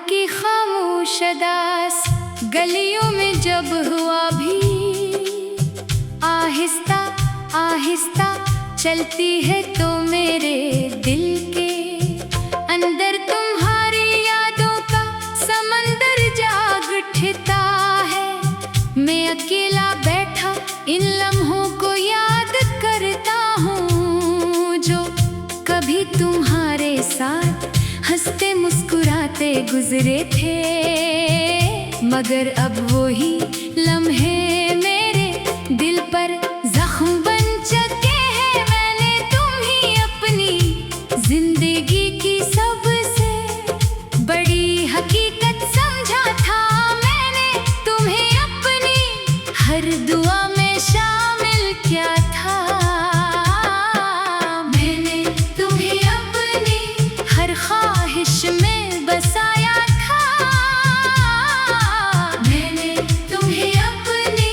की खामोश अदास गलियों में जब हुआ भी आहिस्ता आहिस्ता चलती है तो मेरे दिल के अंदर तुम्हारी यादों का समंदर जाग उठता है। मैं अकेला बैठा इन लम्हों को याद करता हूँ जो कभी तुम्हारे साथ हंसते मुस्कुराते गुजरे थे, मगर अब वो ही लम्हे मेरे दिल पर जख्म बन चुके हैं। मैंने तुम्हें अपनी जिंदगी की सबसे बड़ी हकीकत समझा था। मैंने तुम्हें अपनी हर दुआ में शामिल किया था। मैंने तुम्हें अपनी हर ख्वाहिश में बसाया था। मैंने तुम्हें अपनी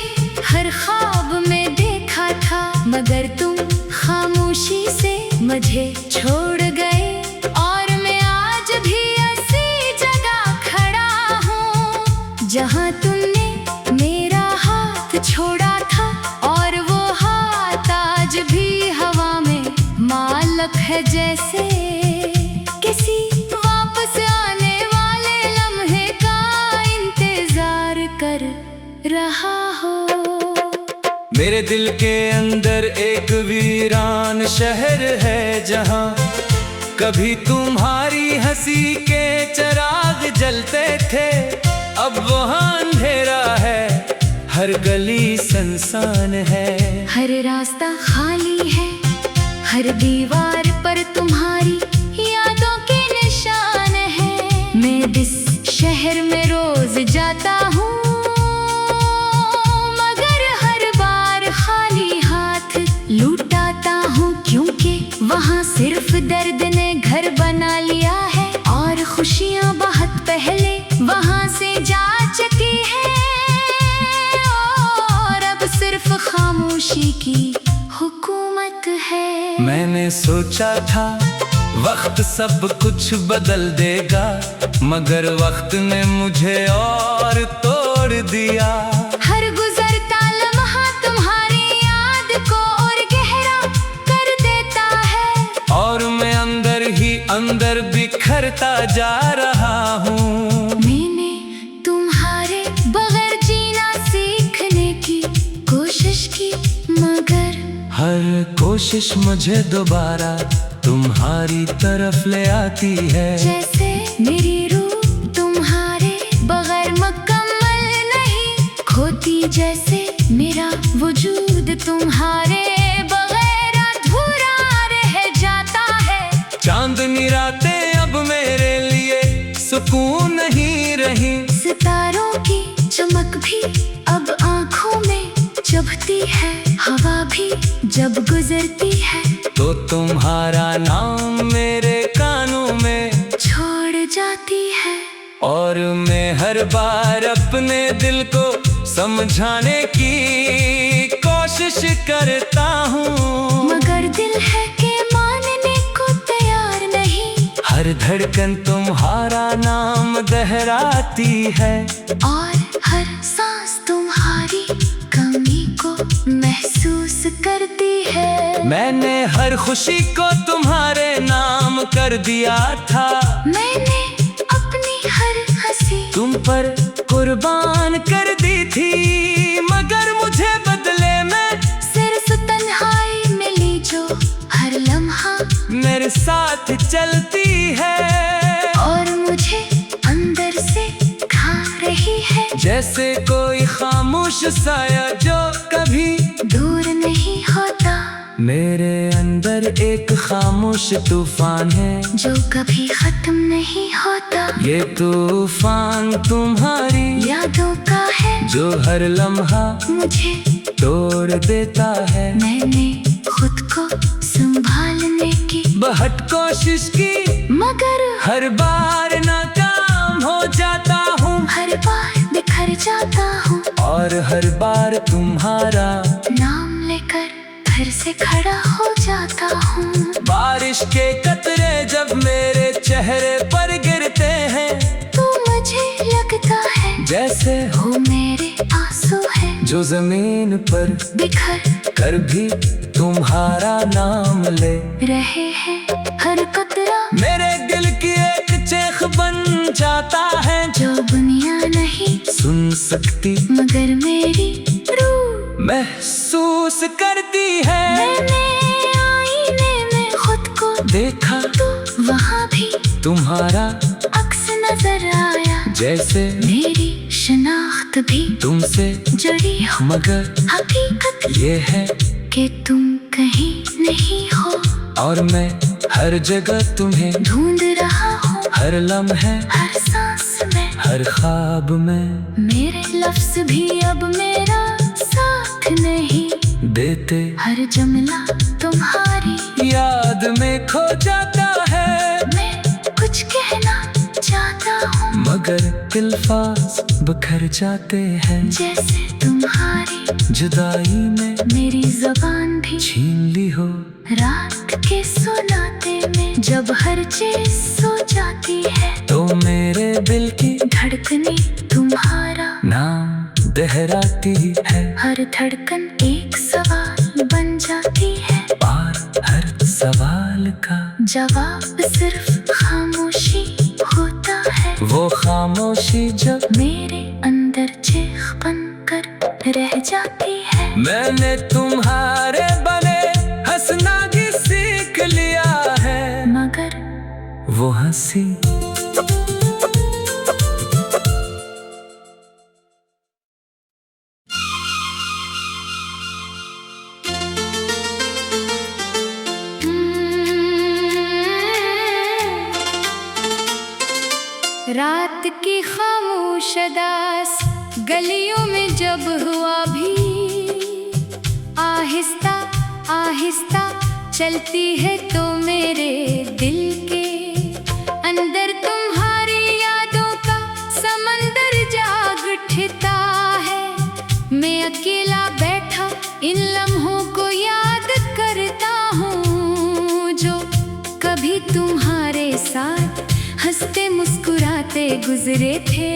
हर ख्वाब में देखा था, मगर तुम खामोशी से मुझे छोड़ गए और मैं आज भी ऐसी जगह खड़ा हूँ जहाँ तुमने मेरा हाथ छोड़ा था, और वो हाथ आज भी हवा में मालक है जैसे किसी वापस आने वाले लम्हे का इंतजार कर रहा हो। मेरे दिल के अंदर एक वीरान शहर है जहाँ कभी तुम्हारी हंसी के चिराग जलते थे। अब वहाँ अंधेरा है, हर गली सुनसान है, हर रास्ता खाली है, हर दीवार पर तुम्हारी यादों के निशान है। मैं जिस शहर में रोज जाता हूँ, मगर हर बार खाली हाथ लौटाता हूँ, क्योंकि वहाँ सिर्फ दर्द ने घर बना लिया है और खुशियाँ बहुत पहले वहाँ से जा चुकी है, और अब सिर्फ खामोशी की हुकूमत है। मैंने सोचा था वक्त सब कुछ बदल देगा, मगर वक्त ने मुझे और तोड़ दिया। हर गुजरता लम्हा तुम्हारी याद को और गहरा कर देता है, और मैं अंदर ही अंदर बिखरता जा रहा हूँ। मैंने तुम्हारे बगैर जीना सीखने की कोशिश की, मगर हर कोशिश मुझे दोबारा तुम्हारी तरफ ले आती है। जैसे मेरी रूह तुम्हारे बगैर मुकम्मल नहीं खोती, जैसे मेरा वजूद तुम्हारे बगैर अधूरा रह जाता है। चांदनी रातें अब मेरे लिए सुकून नहीं रही, सितारों की चमक भी अब आँखों में चुभती है, हवा भी जब गुजरती है तो तुम्हारा नाम मेरे कानों में छोड़ जाती है। और मैं हर बार अपने दिल को समझाने की कोशिश करता हूँ, मगर दिल है कि मानने को तैयार नहीं। हर धड़कन तुम्हारा नाम दोहराती है, और हर सांस तुम्हारी कमी को महसूस करती है। मैंने हर खुशी को तुम्हारे नाम कर दिया था। मैंने अपनी हर हंसी तुम पर कुर्बान कर दी थी, मगर मुझे बदले में सिर्फ तन्हाई मिली जो हर लम्हा मेरे साथ चलती है, और मुझे अंदर से खा रही है, जैसे कोई खामोश साया जो कभी दूर नहीं होता। मेरे अंदर एक खामोश तूफान है जो कभी खत्म नहीं होता। ये तूफान तुम्हारी यादों का है जो हर लम्हा मुझे तोड़ देता है। मैंने खुद को संभालने की बहुत कोशिश की, मगर हर बार नाकाम हो जाता हूँ, हर बार बिखर जाता हूँ, और हर बार तुम्हारा नाम लेकर फिर से खड़ा हो जाता हूँ। बारिश के कतरे जब मेरे चेहरे पर गिरते हैं, तुम लगता है जैसे वो मेरे आंसू है जो जमीन पर बिखर कर भी तुम्हारा नाम ले रहे हैं। हर कतरा मेरे दिल की एक चीख बन जाता है जो दुनिया नहीं सुन सकती मगर मेरी रूह महसूस करती है। मैंने आईने में खुद को देखा तो वहाँ भी तुम्हारा अक्स नजर आया जैसे मेरी शनाख्त भी तुमसे जुड़ी हो मगर हकीकत ये है कि तुम कहीं नहीं हो और मैं हर जगह तुम्हें ढूंढ रहा हूँ हर लम्हे हर सांस में हर ख्वाब में। मेरे लफ्ज भी अब मेरा साथ नहीं देते हर जुमला तुम्हारी याद में खो जाता है मैं कुछ कहना चाहता हूँ मगर अल्फाज बिखर जाते हैं जैसे तुम्हारी जुदाई में मेरी जुबान भी छीन ली हो। रात के सुनाते में जब हर चीज सो जाती है तो मेरे दिल की धड़कने तुम्हारा नाम दोहराती है हर धड़कन एक सवाल बन जाती है और हर सवाल का जवाब सिर्फ खामोशी होता है वो खामोशी जब मेरे अंदर चीख बनकर रह जाती है। मैंने तुम्हारे बने हंसना भी सीख लिया है मगर वो हंसी रात की खामोश अदास गलियों में जब हुआ भी आहिस्ता आहिस्ता चलती है तो मेरे दिल के अंदर तुम्हारी यादों का समंदर जाग उठता है। मैं अकेला बैठा इन लम्हों को याद करता हूँ जो कभी तुम्हारे साथ हंसते मुस्कुराते गुजरे थे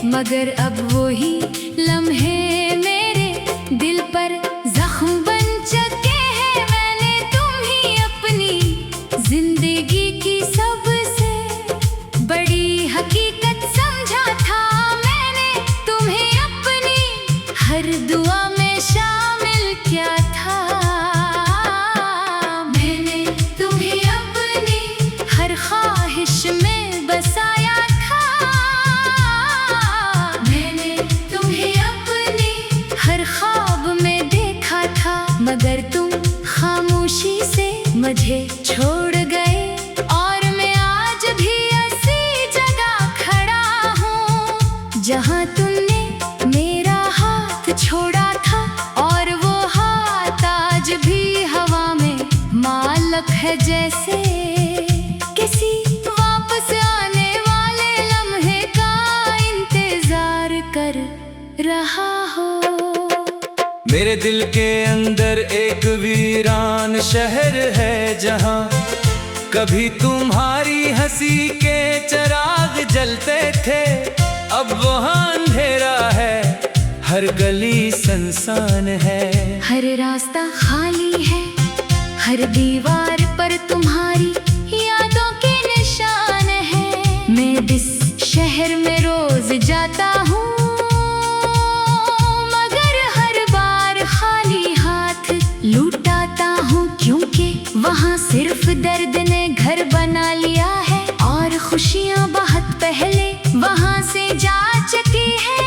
मगर अब वो ही लम्हे मेरे दिल पर जख्म बन चुके हैं। मैंने तुम्हें अपनी जिंदगी की सबसे बड़ी हकीकत समझा था मैंने तुम्हें अपनी हर दुआ में शामिल किया था मैंने तुम्हें अपनी हर ख्वाहिश में बसाया था मैंने तुम्हें अपनी हर ख्वाब में देखा था मगर तुम खामोशी से मुझे छोड़ गए और मैं आज भी ऐसी जगह खड़ा हूँ जहाँ तुमने मेरा हाथ छोड़ा था और वो हाथ आज भी हवा में मालक है जैसे किसी वापस आने वाले लम्हे का इंतजार कर रहा हो। मेरे दिल के अंदर एक वीरान शहर है जहाँ कभी तुम्हारी हंसी के चिराग जलते थे अब वहाँ अंधेरा है हर गली सुनसान है हर रास्ता खाली है हर दीवार पर तुम्हारी यादों के निशान है। मैं जिस शहर में रोज जाता हूँ मगर हर बार खाली हाथ लौटाता हूँ क्योंकि वहाँ सिर्फ दर्द ने घर बना लिया है और खुशियाँ बहुत पहले वहाँ से जा चुकी है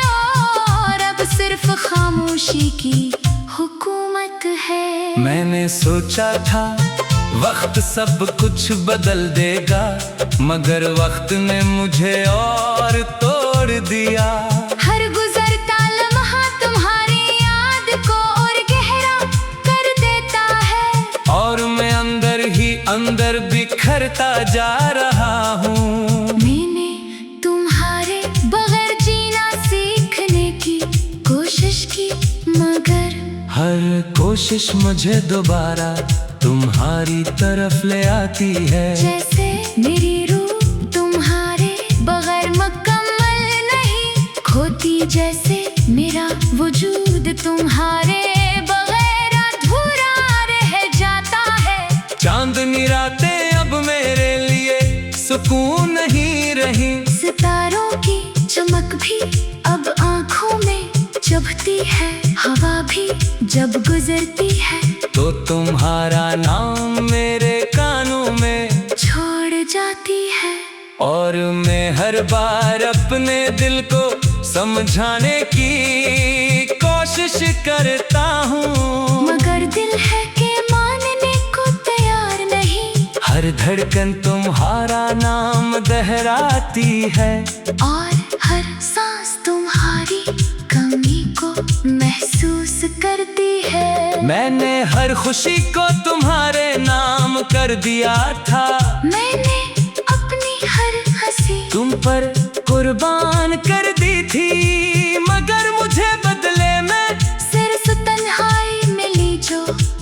और अब सिर्फ खामोशी की हुकूमत है। मैंने सोचा था वक्त सब कुछ बदल देगा मगर वक्त ने मुझे और तोड़ दिया। हर गुजरता लम्हा तुम्हारी याद को और गहरा कर देता है और मैं अंदर ही अंदर बिखरता जा रहा हूँ। मैंने तुम्हारे बगैर जीना सीखने की कोशिश की मगर हर कोशिश मुझे दोबारा तुम्हारी तरफ ले आती है जैसे मेरी रूह तुम्हारे होती जैसे मेरा वजूद तुम्हारे बगैर अधूरा रह जाता है। चांदनी रातें अब मेरे लिए सुकून नहीं रही, सितारों की चमक भी अब आँखों में चुभती है, हवा भी जब गुजरती है तो तुम्हारा नाम मेरे कानों में छोड़ जाती है। और मैं हर बार अपने दिल को समझाने की कोशिश करता हूँ, मगर दिल है कि मानने को तैयार नहीं। हर धड़कन तुम्हारा नाम दोहराती है और हर सांस तुम्हारी कमी को महसूस करती है। मैंने हर खुशी को तुम्हारे नाम कर दिया था, मैंने अपनी हर हंसी तुम पर कुर्बान कर दी थी, मगर मुझे बदले में सिर्फ तन्हाई मिली जो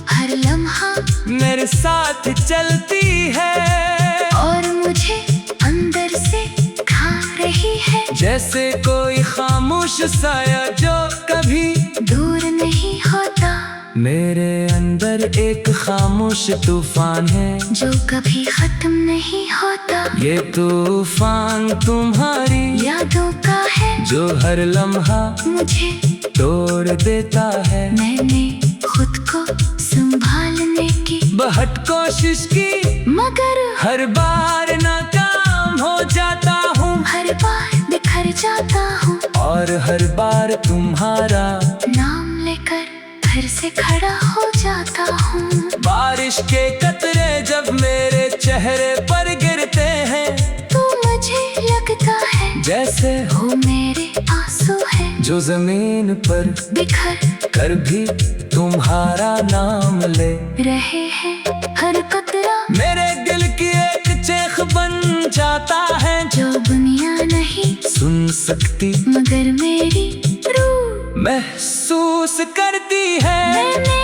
हर लम्हा मेरे साथ चलती है और मुझे अंदर से खा रही है। जैसे कोई खामोश साया जो कभी दूर नहीं होता, मेरे अंदर एक खामोश तूफान है जो कभी खत्म नहीं होता। ये तूफान तुम्हारी यादों का है जो हर लम्हा मुझे तोड़ देता है। मैंने खुद को संभालने की बहुत कोशिश की, मगर हर बार नाकाम हो जाता हूँ, हर बार बिखर जाता हूँ और हर बार तुम्हारा नाम लेकर फिर से खड़ा हो जाता हूँ। बारिश के कतरे जब मेरे चेहरे पर गिरते हैं तो मुझे लगता है जैसे वो मेरे आंसू है जो जमीन पर बिखर कर भी तुम्हारा नाम ले रहे हैं। हर कतरा मेरे दिल की एक चेख बन जाता है जो दुनिया नहीं सुन सकती, मगर मेरी रूह महसूस करती है। मैंने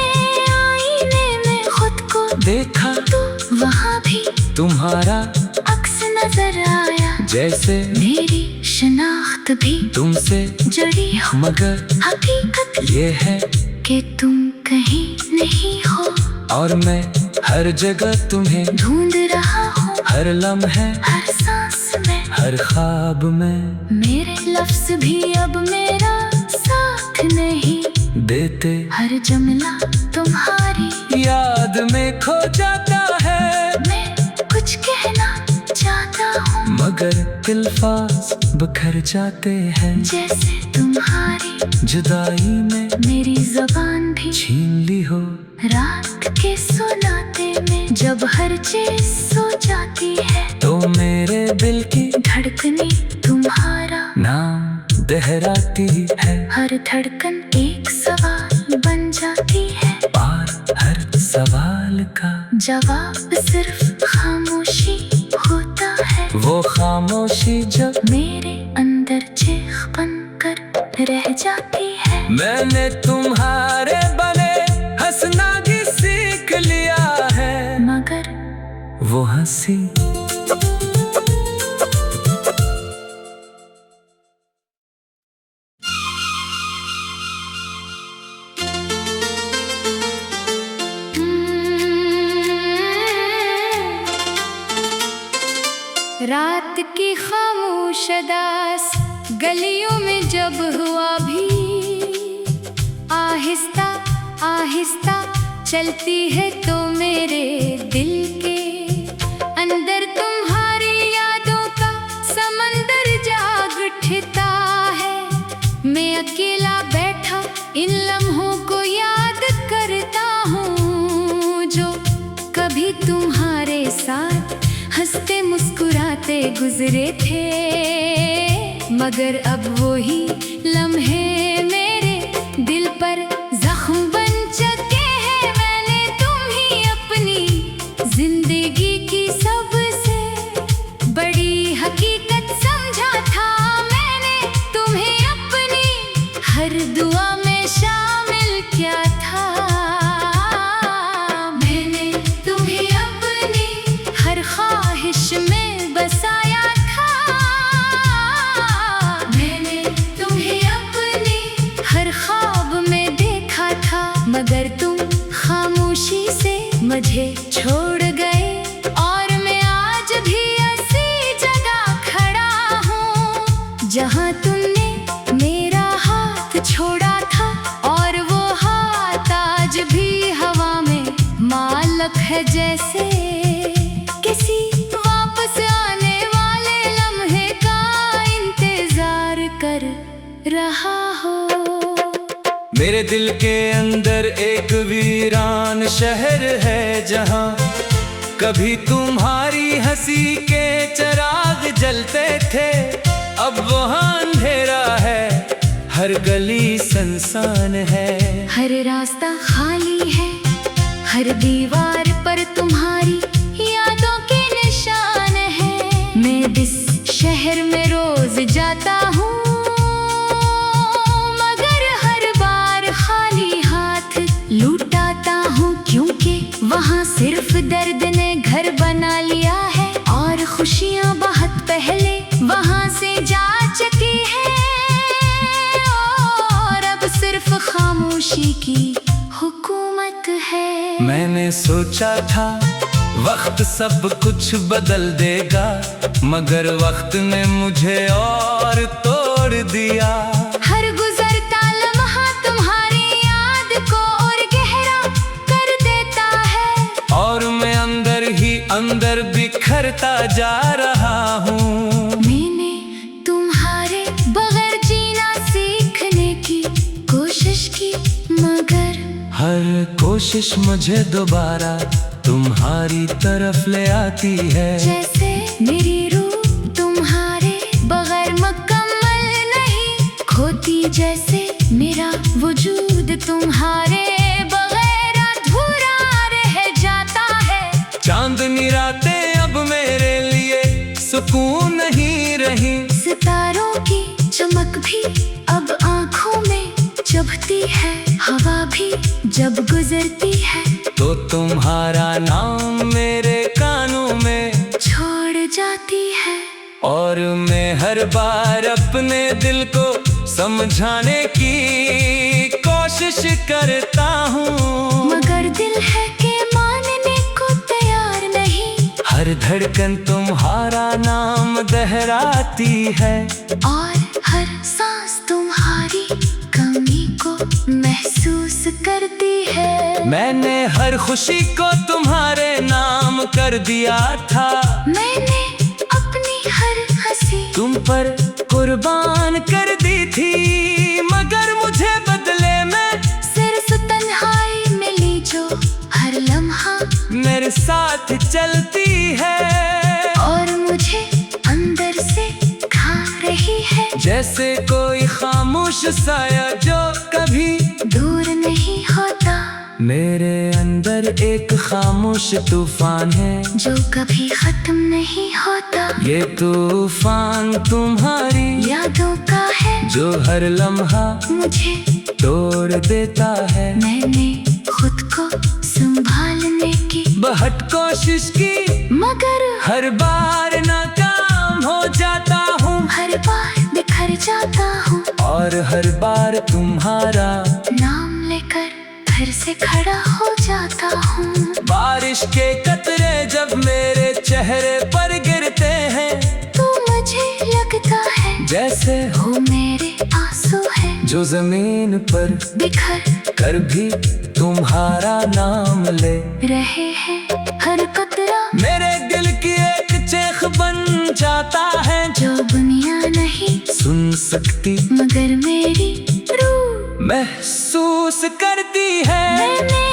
आईने में खुद को देखा तो वहाँ भी तुम्हारा अक्स नजर आया, जैसे मेरी शनाख्त भी तुमसे जुड़ी हो। मगर हकीकत ये है कि तुम कहीं नहीं हो और मैं हर जगह तुम्हें ढूंढ रहा हूँ, हर लम्हे हर सांस में, हर ख्वाब में। मेरे लफ्ज भी अब मेरा साथ नहीं देते, हर जुमला तुम्हारी याद में खो जाता है। मैं कुछ कहना चाहता हूँ, मगर अल्फाज बिखर जाते हैं, जैसे तुम्हारी जुदाई में मेरी जुबान भी छीन ली हो। रात के सुनाते में जब हर चीज सो जाती है तो मेरे दिल की धड़कने तुम्हारा नाम दोहराती है, हर धड़कन एक सवाल बन जाती है और हर सवाल का जवाब सिर्फ खामोशी होता है। वो खामोशी जब मेरे अंदर चीख बनकर रह जाती है। मैंने तुम्हारे बने हंसना भी सीख लिया है, मगर वो हंसी रात की खामोश अदास गलियों में जब हुआ भी आहिस्ता आहिस्ता चलती है तो मेरे दिल के अंदर तुम्हारी यादों का समंदर जाग उठता है। मैं अकेला बैठा इन लम्हों को याद करता हूँ जो कभी तुम्हारे साथ हंसते मुस्कुराते गुजरे थे, मगर अब वो ही लम्हे मेरे दिल पर जख्म बन चुके हैं। मैंने तुम्ही अपनी जिंदगी की सबसे बड़ी हकीकत समझा था। मैंने तुम्हें अपनी हर दुआ में शामिल किया था। मैंने तुम्हें अपनी हर ख्वाहिश में बसाया था। मैंने तुम्हें मुझे छोड़ गए और मैं आज भी ऐसी जगह खड़ा हूँ जहाँ तुमने मेरा हाथ छोड़ा था, और वो हाथ आज भी हवा में मालक है, जैसे किसी वापस आने वाले लम्हे का इंतजार कर रहा हो। मेरे दिल के अंदर एक वीरान शहर है जहाँ कभी तुम्हारी हंसी के चिराग जलते थे, अब वहाँ अंधेरा है, हर गली सुनसान है, हर रास्ता खाली है, हर दीवार पर तुम्हारी यादों के निशान है। मैं जिस शहर में रोज जाता हूँ मगर हर बार खाली हाथ लौटाता हूँ, क्योंकि वहाँ सिर्फ दर्द ने घर बना लिया है और खुशियाँ बहुत पहले वहाँ से जा चुकी है, और अब सिर्फ खामोशी की हुकूमत है। मैंने सोचा था वक्त सब कुछ बदल देगा, मगर वक्त ने मुझे और तोड़ दिया। हर गुजरता लम्हा तुम्हारी याद को और गहरा कर देता है, और मैं अंदर ही अंदर बिखरता जा रहा हूँ। मैंने तुम्हारे बगैर जीना सीखने की कोशिश की, मगर हर कोशिश मुझे दोबारा तुम्हारी तरफ ले आती है, जैसे मेरी रूह तुम्हारे बगैर मुकम्मल नहीं खोती, जैसे मेरा वजूद तुम्हारे बगैर अधूरा रह जाता है। चांदनी रातें अब मेरे लिए सुकून नहीं रही, सितारों की चमक भी अब आँखों में चुभती है, हवा भी जब गुजरती है तो तुम्हारा नाम मेरे कानों में छोड़ जाती है। और मैं हर बार अपने दिल को समझाने की कोशिश करता हूँ, मगर दिल है कि मानने को तैयार नहीं, हर धड़कन तुम्हारा नाम दोहराती है, और हर सांस तुम्हारी कमी को महसूस करती है। मैंने हर खुशी को तुम्हारे नाम कर दिया था, मैंने अपनी हर हंसी तुम पर कुर्बान कर दी थी, मगर मुझे बदले में सिर्फ तन्हाई मिली जो हर लम्हा मेरे साथ चलती है, और मुझे अंदर से खा रही है, जैसे कोई खामोश साया जो कभी दूर नहीं होता। मेरे अंदर एक खामोश तूफान है जो कभी खत्म नहीं होता, ये तूफान तुम्हारी यादों का है जो हर लम्हा मुझे तोड़ देता है। मैंने खुद को संभालने की बहुत कोशिश की, मगर हर बार नाकाम हो जाता हूँ, हर बार बिखर जाता हूँ, और हर बार तुम्हारा नाम लेकर फिर से खड़ा हो जाता हूँ। बारिश के कतरे जब मेरे चेहरे पर गिरते हैं, तो मुझे लगता है जैसे वो मेरे आंसू है जो जमीन पर बिखर कर भी तुम्हारा नाम ले रहे हैं। हर कतरा मेरे दिल की एक चेख बन जाता है जो दुनिया नहीं सुन सकती, मगर मेरी रूह महसूस करती है। मैंने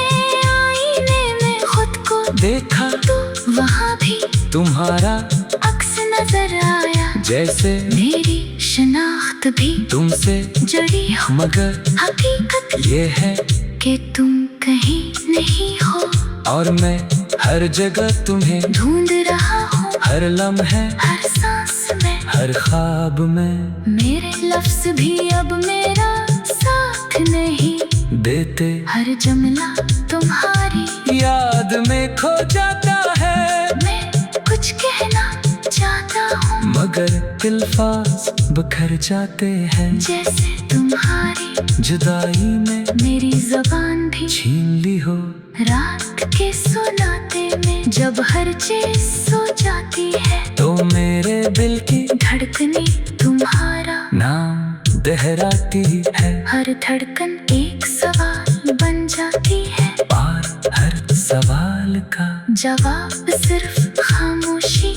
आईने में खुद को देखा तो वहाँ भी तुम्हारा अक्स नजर आया, जैसे मेरी शनाख्त भी तुमसे जुड़ी हो, मगर हकीकत ये है कि तुम कहीं नहीं हो, और मैं हर जगह तुम्हें ढूंढ रहा हूँ, हर लम्हे हर सांस में, हर ख्वाब में। मेरे लफ्ज भी अब मेरा साथ नहीं देते, हर जुमला तुम्हारी याद में खो जाता है। मैं कुछ कहना चाहता हूँ, मगर अल्फाज बिखर जाते हैं, जैसे तुम्हारी जुदाई में मेरी ज़बान भी छीन ली हो। रात के सुनाते में जब हर चीज सो जाती है, तो मेरे दिल की धड़कने तुम्हारा नाम दोहराती है। हर धड़कन एक सवाल बन जाती है, और हर सवाल का जवाब सिर्फ खामोशी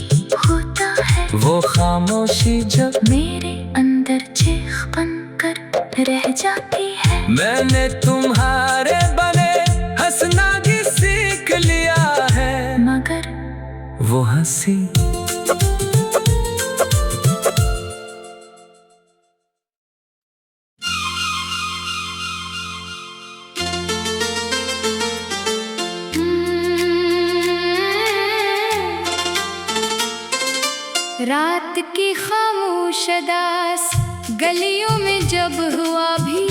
होता है। वो खामोशी जब मेरे अंदर चीख बनकर रह जाती है। मैंने तुम्हारे बने हंसना भी सीख लिया है, मगर वो हंसी रात की खामोश अदास गलियों में जब हुआ भी,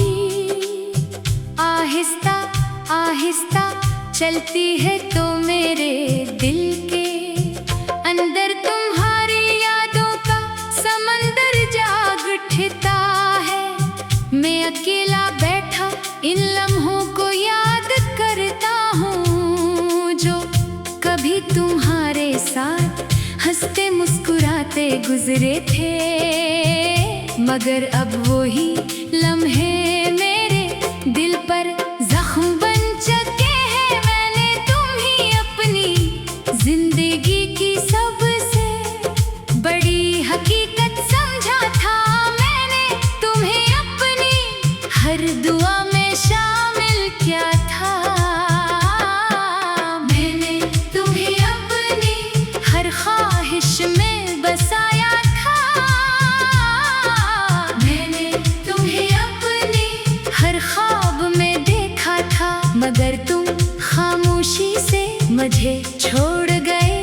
आहिस्ता आहिस्ता चलती है तो मेरे दिल के अंदर तुम्हारी यादों का समंदर जाग उठता है। मैं अकेला बैठा इन लम्हों को याद करता हूँ, जो कभी तुम्हारे साथ हंसते मुस्कुराते गुजरे थे। मगर अब वो ही लम्हे मेरे दिल पर जख्म बन चुके हैं। मैंने तुम्हें अपनी जिंदगी की सबसे बड़ी हकीकत समझा था। मैंने तुम्हें अपनी हर दुआ में शामिल किया था। मैंने तुम्हें अपनी हर ख्वाहिश में बसाया था। मैंने तुम्हें अपनी हर ख्वाब में देखा था, मगर तुम खामोशी से मुझे छोड़ गए।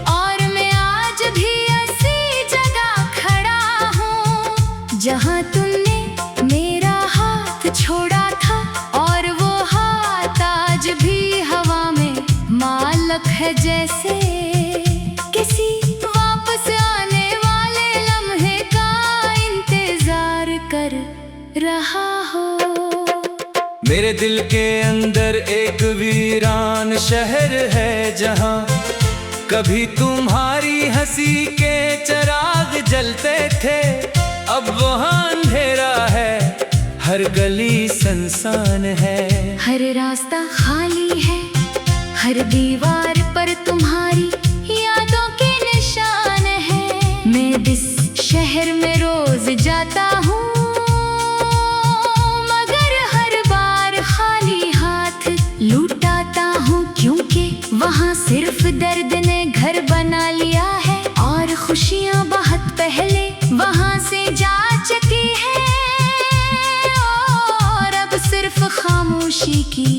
और मैं आज भी ऐसी जगह खड़ा हूँ जहाँ तुमने मेरा हाथ छोड़ा था, और वो हाथ आज भी हवा में मालक है, जैसे किसी वापस आने वाले लम्हे का इंतजार कर रहा हो। मेरे दिल के अंदर एक वीरान शहर है, जहाँ कभी तुम्हारी हंसी के चिराग जलते थे। अब वहाँ अंधेरा है, हर गली सुनसान है, हर रास्ता खाली है, हर दीवार पर तुम्हारी यादों के निशान है। मैं इस शहर में रोज जाता हूँ, मगर हर बार खाली हाथ लौटाता हूँ, क्योंकि वहाँ सिर्फ दर्द ने घर बना लिया है, और खुशियाँ बहुत पहले वहाँ से जा चुकी है। और अब सिर्फ खामोशी की